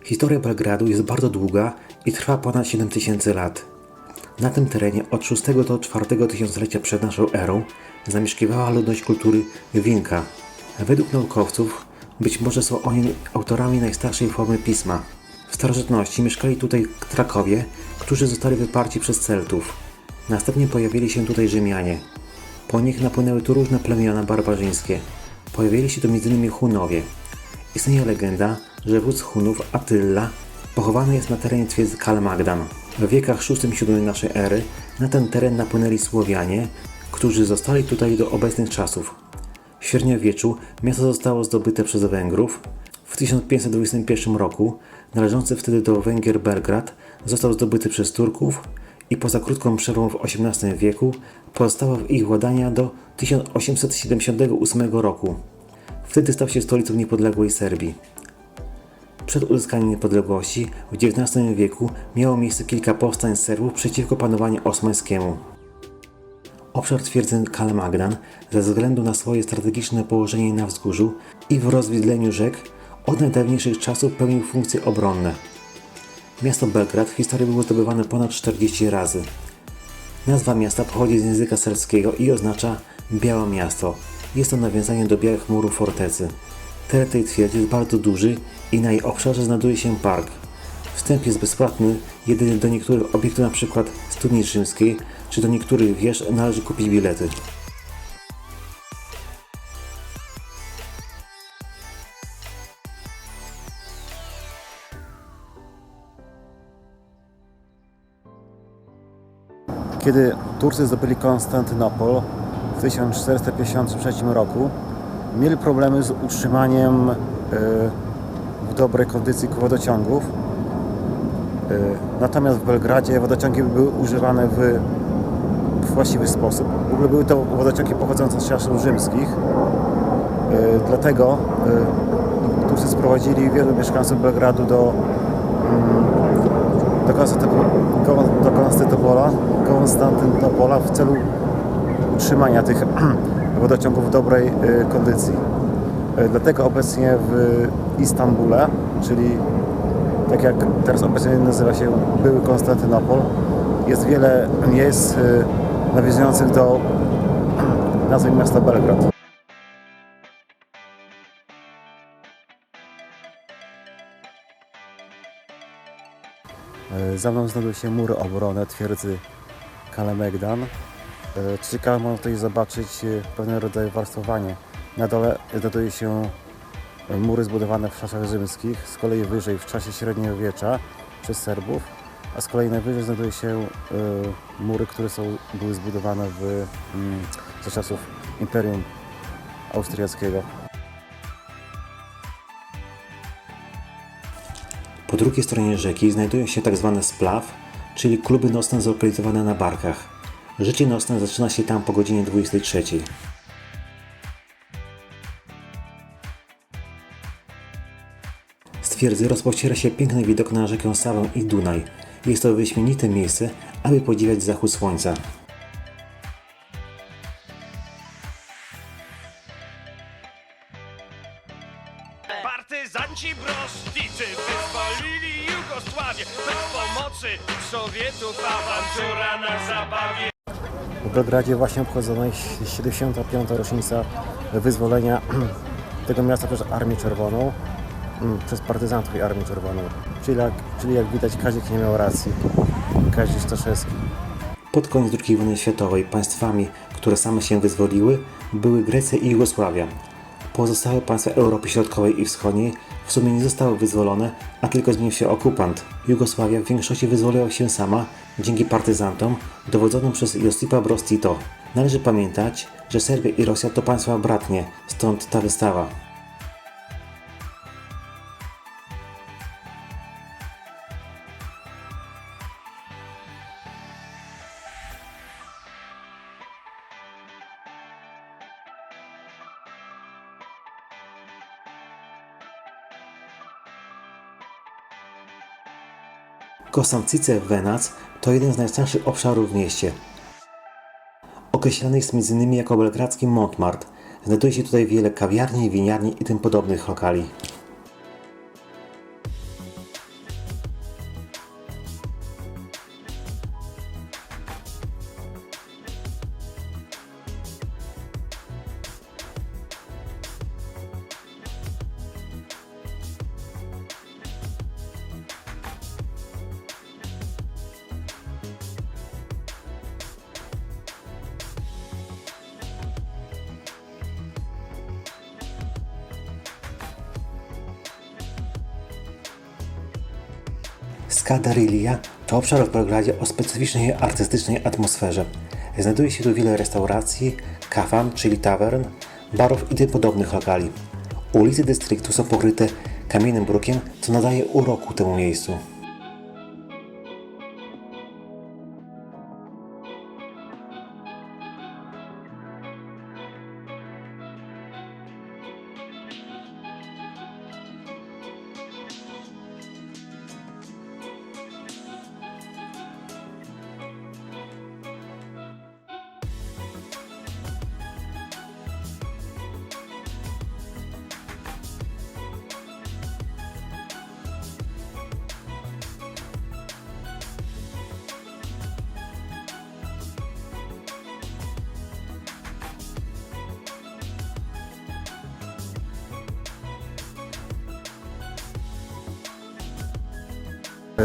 Historia Belgradu jest bardzo długa i trwa ponad 7000 lat. Na tym terenie od VI do IV tysiąclecia przed naszą erą zamieszkiwała ludność kultury Winka. Według naukowców być może są oni autorami najstarszej formy pisma. W starożytności mieszkali tutaj Trakowie, którzy zostali wyparci przez Celtów. Następnie pojawili się tutaj Rzymianie. Po nich napłynęły tu różne plemiona barbarzyńskie. Pojawili się tu m.in. Hunowie. Istnieje legenda, że wódz Hunów, Attila, pochowany jest na terenie twierdzy Kal-Magdan. W wiekach VI-VII naszej ery na ten teren napłynęli Słowianie, którzy zostali tutaj do obecnych czasów. W średniowieczu miasto zostało zdobyte przez Węgrów. W 1521 roku należący wtedy do Węgier Belgrad został zdobyty przez Turków i poza krótką przerwą w XVIII wieku pozostała w ich władania do 1878 roku. Wtedy stał się stolicą niepodległej Serbii. Przed uzyskaniem niepodległości w XIX wieku miało miejsce kilka powstań Serbów przeciwko panowaniu osmańskiemu. Obszar twierdzy Kal-Magdan ze względu na swoje strategiczne położenie na wzgórzu i w rozwidleniu rzek od najdawniejszych czasów pełnił funkcje obronne. Miasto Belgrad w historii było zdobywane ponad 40 razy. Nazwa miasta pochodzi z języka serbskiego i oznacza Białe Miasto. Jest to nawiązanie do białych murów fortecy. Teren tej twierdzy jest bardzo duży i na jej obszarze znajduje się park. Wstęp jest bezpłatny, jedynie do niektórych obiektów, np. studni rzymskiej, czy do niektórych wież należy kupić bilety. Kiedy Turcy zdobyli Konstantynopol w 1453 roku, mieli problemy z utrzymaniem w dobrej kondycji wodociągów. Natomiast w Belgradzie wodociągi były używane w właściwy sposób. W ogóle były to wodociągi pochodzące z czasów rzymskich. Dlatego Turcy sprowadzili wielu mieszkańców Belgradu do Konstantynopola w celu utrzymania tych wodociągów w dobrej kondycji. Dlatego obecnie w Istambule, czyli tak jak teraz obecnie nazywa się były Konstantynopol, jest wiele miejsc nawiązujących do nazwy miasta Belgrad. Za mną znajdują się mury obrony twierdzy Kal-Magdan. Co ciekawe, można tutaj zobaczyć pewnego rodzaju warstwowanie. Na dole znajduje się mury zbudowane w czasach rzymskich, z kolei wyżej w czasie średniowiecza przez Serbów, a z kolei najwyżej znajdują się mury, które były zbudowane za czasów Imperium Austriackiego. Po drugiej stronie rzeki znajdują się tzw. splaw, czyli kluby nocne zlokalizowane na barkach. Życie nocne zaczyna się tam po godzinie 23. Z twierdzy rozpościera się piękny widok na rzekę Sawę i Dunaj. Jest to wyśmienite miejsce, aby podziwiać zachód słońca. Partyzanci brosznicy wyzwolili Jugosławię. Bez pomocy Sowietów awantura na zabawie. W Belgradzie właśnie obchodzona jest 75. rocznica wyzwolenia tego miasta przez Armię Czerwoną, przez partyzantów i Armię Czerwoną. Czyli jak widać, Kazik nie miał racji. Kazimierz Staszewski. Pod koniec II wojny światowej państwami, które same się wyzwoliły, były Grecja i Jugosławia. Pozostałe państwa Europy Środkowej i Wschodniej w sumie nie zostały wyzwolone, a tylko zmienił się okupant. Jugosławia w większości wyzwoliła się sama dzięki partyzantom dowodzonym przez Josipa Broz Tito. Należy pamiętać, że Serbia i Rosja to państwa bratnie, stąd ta wystawa. Kosamcice Venac to jeden z najstarszych obszarów w mieście. Określany jest m.in. jako belgradzki Montmartre. Znajduje się tutaj wiele kawiarni, winiarni i tym podobnych lokali. Skadarilija to obszar w Belgradzie o specyficznej artystycznej atmosferze. Znajduje się tu wiele restauracji, kafan, czyli tavern, barów i tym podobnych lokali. Ulice dystryktu są pokryte kamiennym brukiem, co nadaje uroku temu miejscu.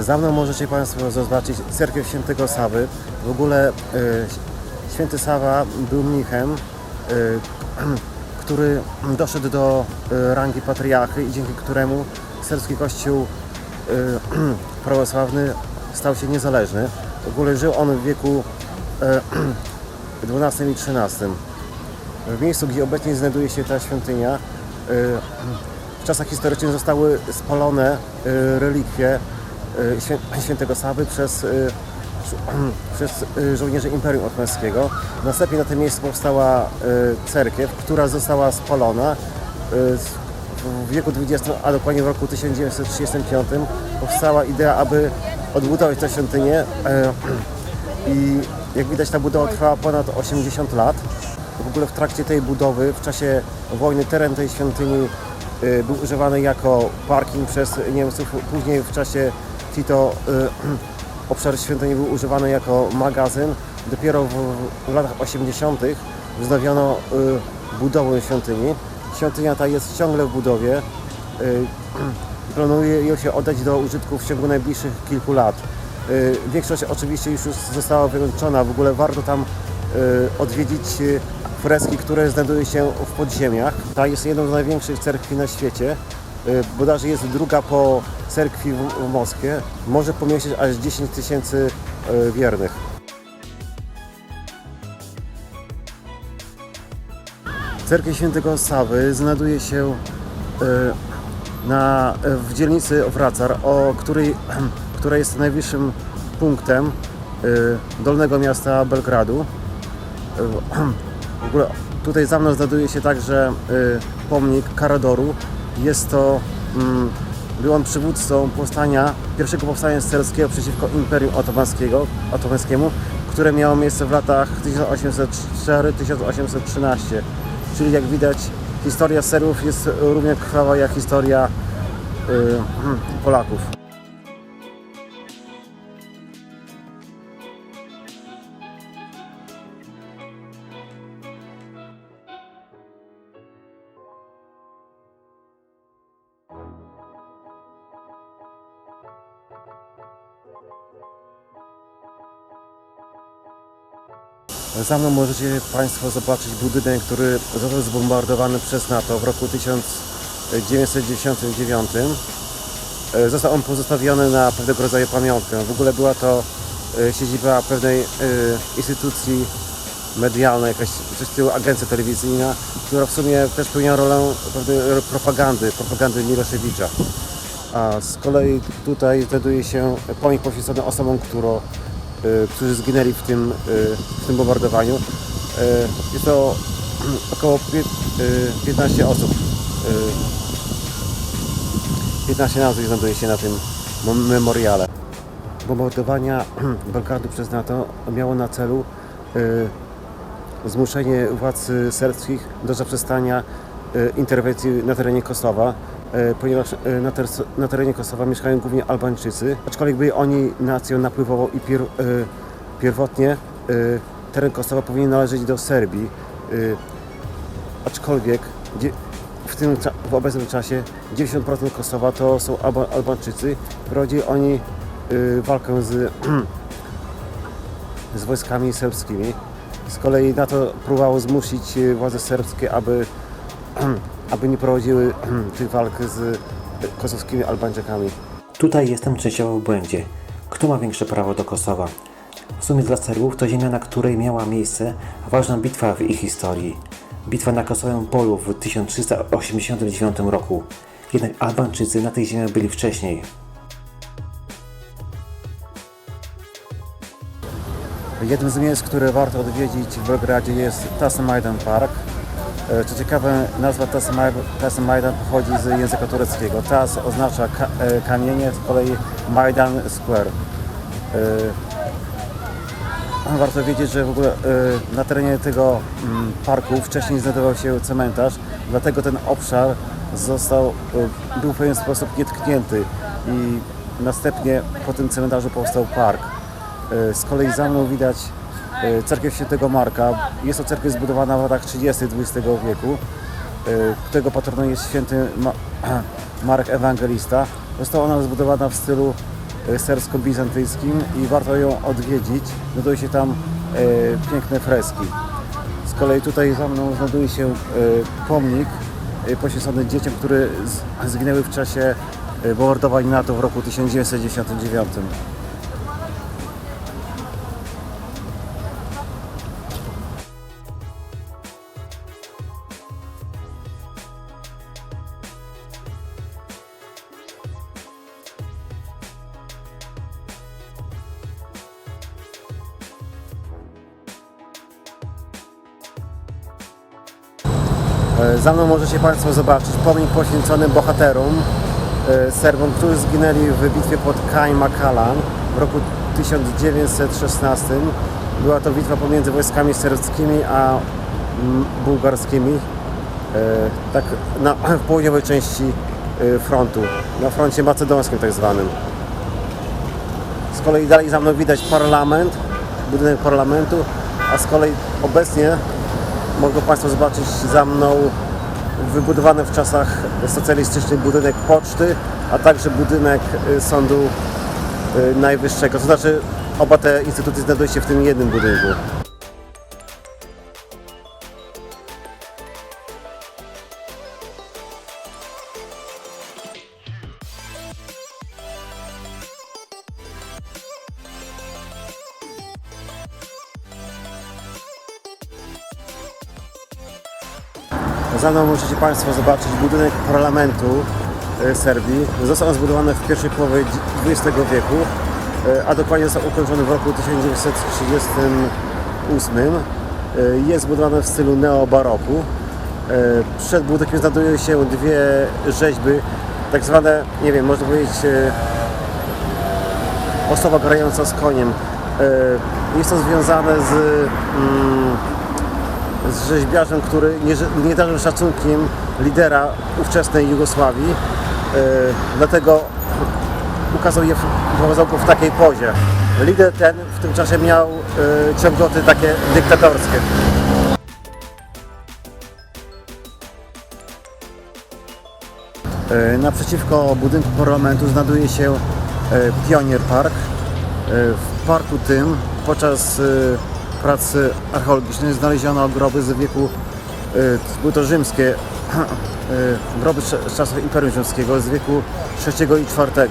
Za mną możecie Państwo zobaczyć cerkiew Świętego Sawy. W ogóle Święty Sawa był mnichem, który doszedł do rangi patriarchy i dzięki któremu serbski kościół prawosławny stał się niezależny. W ogóle żył on w wieku XII i XIII. W miejscu, gdzie obecnie znajduje się ta świątynia, w czasach historycznych zostały spalone relikwie Świętego Sawy przez żołnierzy Imperium Ottomańskiego. Następnie na tym miejscu powstała cerkiew, która została spalona. W wieku XX, a dokładnie w roku 1935 powstała idea, aby odbudować tę świątynię i jak widać ta budowa trwała ponad 80 lat. W ogóle w trakcie tej budowy, w czasie wojny, teren tej świątyni był używany jako parking przez Niemców. Później w czasie Tito obszar świątyni był używany jako magazyn. Dopiero w latach 80. wznowiono budowę świątyni. Świątynia ta jest ciągle w budowie. Planuje ją się oddać do użytku w ciągu najbliższych kilku lat. Większość oczywiście już została wykończona. W ogóle warto tam odwiedzić freski, które znajdują się w podziemiach. Ta jest jedną z największych cerkwi na świecie. Bodajże jest druga po cerkwi w Moskwie. Może pomieścić aż 10 tysięcy wiernych. Cerkiew Świętego Sawy znajduje się w dzielnicy Vracar, która jest najwyższym punktem dolnego miasta Belgradu. W ogóle tutaj za mną znajduje się także pomnik Karadoru. Był on przywódcą pierwszego powstania serbskiego przeciwko Imperium Ottomańskiemu, które miało miejsce w latach 1804-1813. Czyli jak widać, historia Serbów jest równie krwawa jak historia Polaków. Za mną możecie Państwo zobaczyć budynek, który został zbombardowany przez NATO w roku 1999. Został on pozostawiony na pewnego rodzaju pamiątkę. W ogóle była to siedziba pewnej instytucji medialnej, jakaś coś w stylu agencja telewizyjna, która w sumie też pełniła rolę pewnej propagandy Miloszewicza. A z kolei tutaj znajduje się pomnik poświęcony osobom, którzy zginęli w tym bombardowaniu. Jest to około 15 osób. 15 nazwisk znajduje się na tym memoriale. Bombardowania Belgradu przez NATO miało na celu zmuszenie władz serbskich do zaprzestania interwencji na terenie Kosowa, ponieważ na terenie Kosowa mieszkają głównie Albańczycy, aczkolwiek byli oni nacją napływową i pierwotnie teren Kosowa powinien należeć do Serbii, aczkolwiek w obecnym czasie 90% Kosowa to są Albańczycy. Prowadzili oni walkę z wojskami serbskimi. Z kolei NATO próbowało zmusić władze serbskie, aby nie prowadziły tych walk z kosowskimi Albańczykami. Tutaj jestem częściowo w błędzie. Kto ma większe prawo do Kosowa? W sumie dla Serbów to ziemia, na której miała miejsce ważna bitwa w ich historii. Bitwa na Kosowym Polu w 1389 roku. Jednak Albańczycy na tej ziemi byli wcześniej. Jednym z miejsc, które warto odwiedzić w Belgradzie, jest Tasimajdan Park. Co ciekawe, nazwa Tasimajdan pochodzi z języka tureckiego. Tas oznacza kamienie, z kolei Majdan Square. Warto wiedzieć, że w ogóle na terenie tego parku wcześniej znajdował się cmentarz, dlatego ten obszar był w pewien sposób nietknięty i następnie po tym cmentarzu powstał park. Z kolei za mną widać cerkiew Świętego Marka. Jest to cerkiew zbudowana w latach 30. XX wieku, którego patronem jest święty Marek Ewangelista. Została ona zbudowana w stylu serbsko-bizantyjskim i warto ją odwiedzić. Znajdują się tam piękne freski. Z kolei tutaj za mną znajduje się pomnik poświęcony dzieciom, które zginęły w czasie bombardowań NATO w roku 1999. Za mną możecie Państwo zobaczyć pomnik poświęcony bohaterom Serbom, którzy zginęli w bitwie pod Kajmakalan w roku 1916. Była to bitwa pomiędzy wojskami serbskimi a bułgarskimi, tak w południowej części frontu, na froncie macedońskim tak zwanym. Z kolei dalej za mną widać parlament, budynek parlamentu, a z kolei obecnie mogą Państwo zobaczyć za mną wybudowany w czasach socjalistycznych budynek poczty, a także budynek Sądu Najwyższego. To znaczy oba te instytucje znajdują się w tym jednym budynku. Za mną możecie Państwo zobaczyć budynek parlamentu Serbii. Został on zbudowany w pierwszej połowie XX wieku, a dokładnie został ukończony w roku 1938. Jest zbudowany w stylu neobaroku. Przed budynkiem znajdują się dwie rzeźby, tak zwane, nie wiem, można powiedzieć, osoba grająca z koniem. Jest to związane z rzeźbiarzem, który nie darzył szacunkiem lidera ówczesnej Jugosławii, dlatego ukazał go w takiej pozie. Lider ten w tym czasie miał ciągoty takie dyktatorskie. Naprzeciwko budynku parlamentu znajduje się Pionier Park. W parku tym podczas prac archeologicznych znaleziono groby z wieku, były to rzymskie groby z czasów Imperium Rzymskiego z wieku III i IV.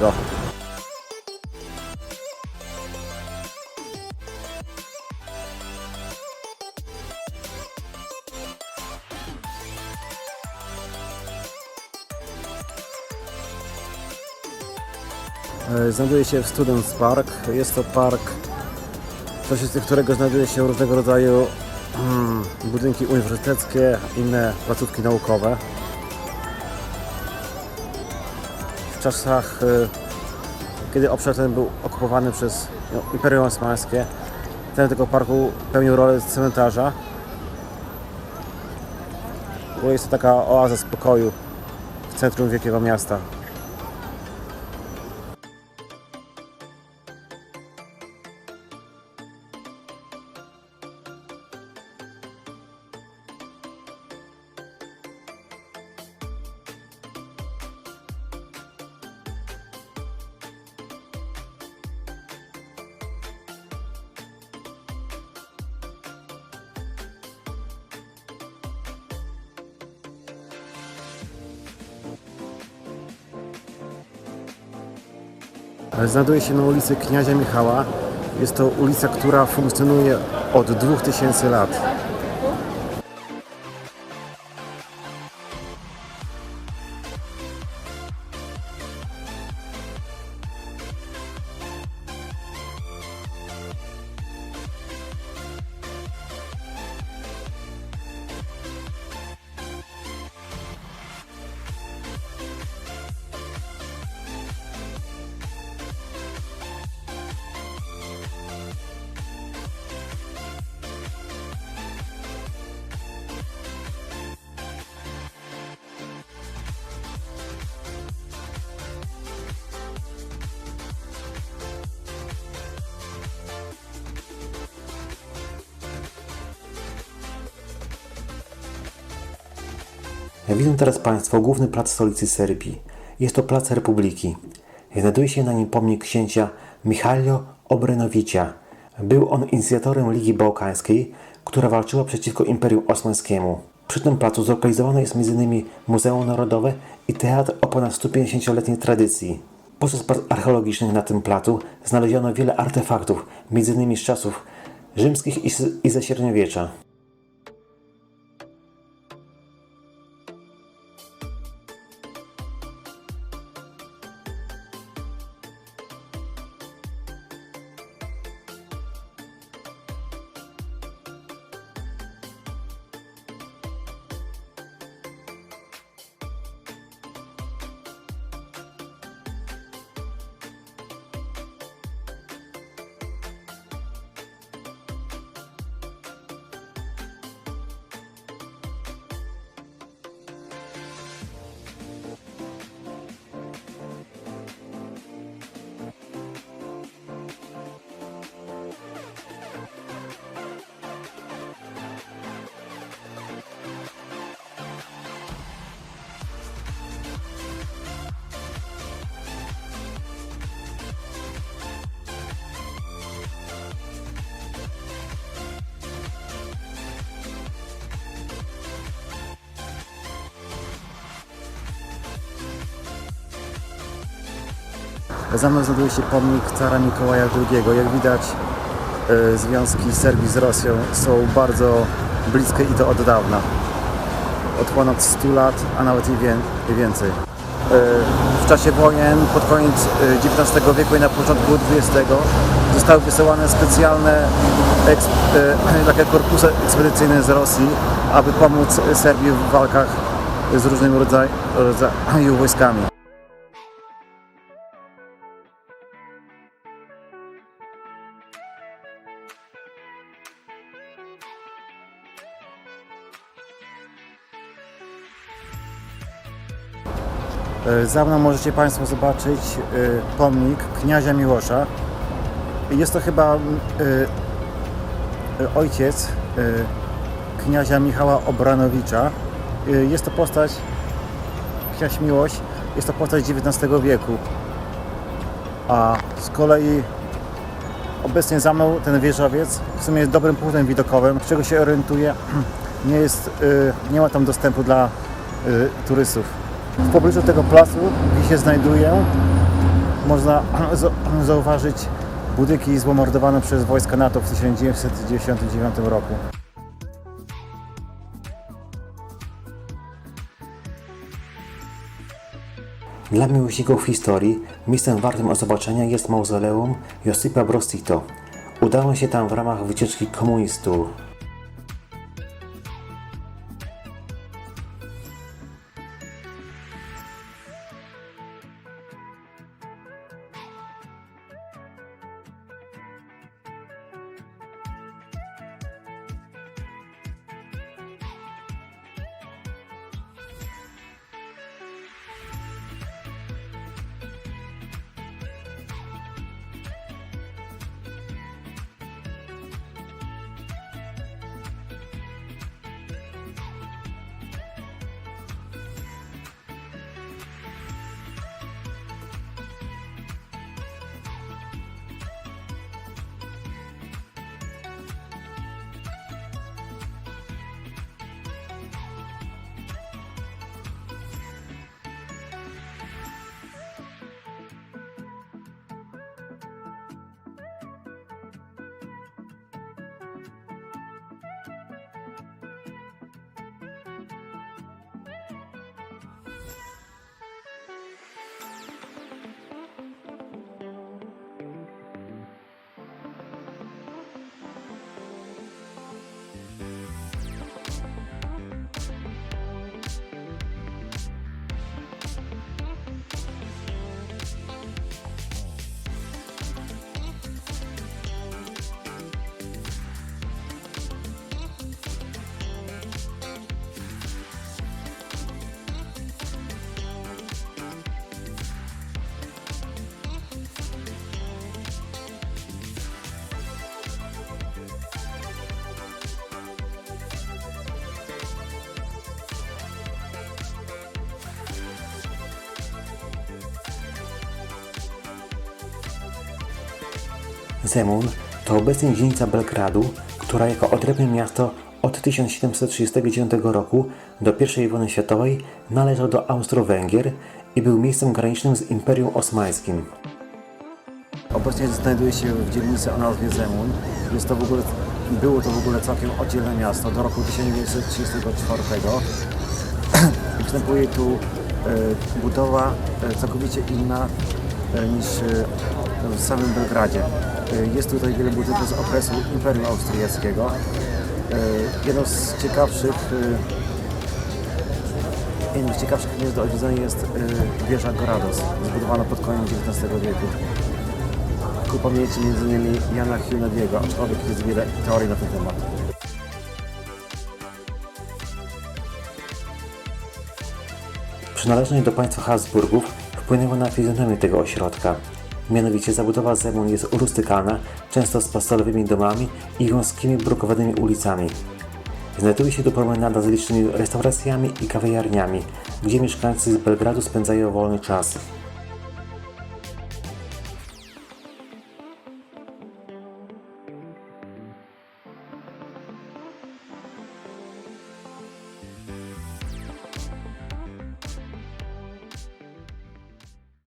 Znajduje się w Students Park. Jest to park, w czasie którego znajduje się różnego rodzaju budynki uniwersyteckie, inne placówki naukowe. W czasach, kiedy obszar ten był okupowany przez Imperium Osmańskie, teren tego parku pełnił rolę cmentarza. Jest to taka oaza spokoju w centrum wielkiego miasta. Znajduje się na ulicy Kniazia Michała. Jest to ulica, która funkcjonuje od 2000 lat. Widzą teraz Państwo główny plac stolicy Serbii. Jest to Plac Republiki. Znajduje się na nim pomnik księcia Mihailo Obrenovicia. Był on inicjatorem Ligi Bałkańskiej, która walczyła przeciwko Imperium Osmańskiemu. Przy tym placu zlokalizowane jest m.in. Muzeum Narodowe i teatr o ponad 150-letniej tradycji. Podczas prac archeologicznych na tym placu znaleziono wiele artefaktów, m.in. z czasów rzymskich i ze średniowiecza. Za mną znajduje się pomnik cara Mikołaja II. Jak widać, związki Serbii z Rosją są bardzo bliskie i to od dawna. Od ponad 100 lat, a nawet i więcej. W czasie wojen, pod koniec XIX wieku i na początku XX zostały wysyłane specjalne takie korpusy ekspedycyjne z Rosji, aby pomóc Serbii w walkach z różnymi rodzajami wojskami. Za mną możecie Państwo zobaczyć pomnik kniazia Miłosza. Jest to chyba ojciec kniazia Michała Obranowicza. Jest to postać, kniaź Miłosz, jest to postać XIX wieku. A z kolei obecnie za mną ten wieżowiec w sumie jest dobrym punktem widokowym, z czego się orientuję, nie ma tam dostępu dla turystów. W pobliżu tego placu, gdzie się znajduję, można zauważyć budynki zbombardowane przez wojska NATO w 1999 roku. Dla miłośników historii miejscem wartym o zobaczenia jest mauzoleum Josipa Broz Tito. Udałem się tam w ramach wycieczki Communist Tour. Zemun to obecnie dzielnica Belgradu, która jako odrębne miasto od 1739 roku do I wojny światowej należał do Austro-Węgier i był miejscem granicznym z Imperium Osmańskim. Obecnie znajduje się w dzielnicy o nazwie Zemun. Było to w ogóle całkiem oddzielne miasto do roku 1934. Występuje tu budowa całkowicie inna niż w samym Belgradzie. Jest tutaj wiele budynków z okresu Imperium Austriackiego. Jedną z ciekawszych miejsc do odwiedzenia jest wieża Gorados, zbudowana pod koniec XIX wieku. Ku pamięci m.in. Jana Hunediego, aczkolwiek jest wiele teorii na ten temat. Przynależność do państwa Habsburgów wpłynęła na fizjonomię tego ośrodka. Mianowicie zabudowa Zemun jest rustykalna, często z pastelowymi domami i wąskimi brukowanymi ulicami. Znajduje się tu promenada z licznymi restauracjami i kawiarniami, gdzie mieszkańcy z Belgradu spędzają wolny czas.